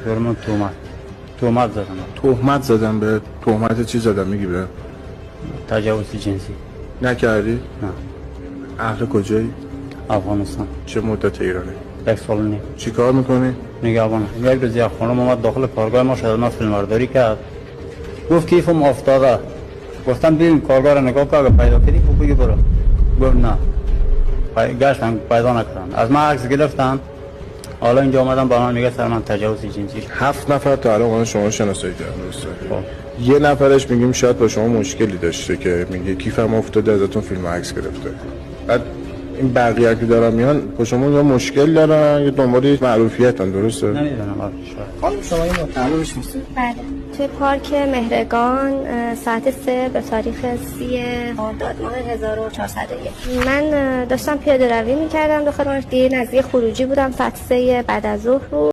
برمان تهمت زدم. تهمت زدن به تهمت چی زدن میگی به؟ تجاوز جنسی. نکردی؟ نه. اهل کجایی؟ افغانستان. چه مدت ایرانی؟ 1 سال و نیم. چی کار میکنی؟ نگهبان. یک روز یک خانم اومد داخل کارگاه ما، شاید ما فیلمبرداری کرد. گفت کیفم افتاده. گفتم بریم کارگاه رو نگاه کن، اگه پیدا کردی خب بگی برو. گفت نه. گشتن پیدا نکردن. از من عکس گرفتن. حالا اینجا اومدن با من میگه سر من تجاوز جنسی. 7 نفر تا الان شما شناسایی کردن درسته؟ خب. یه نفرش میگیم شاید با شما مشکلی داشته که میگه کیفم افتاده ازتون فیلم عکس گرفته. بعد این بقیه که دارن میان با شما یا مشکل دارن یا دنبال معروفیتن درسته؟ نمیدونم خانم شما این متهم میشناسید؟ بله. توی پارک مهرگان ساعت 3 به تاریخ 30 مرداد ماه 1401 من داشتم پیاده روی میکردم داخل پارک. نزدیک خروجی بودم، ساعت 3 بعد از ظهر بود.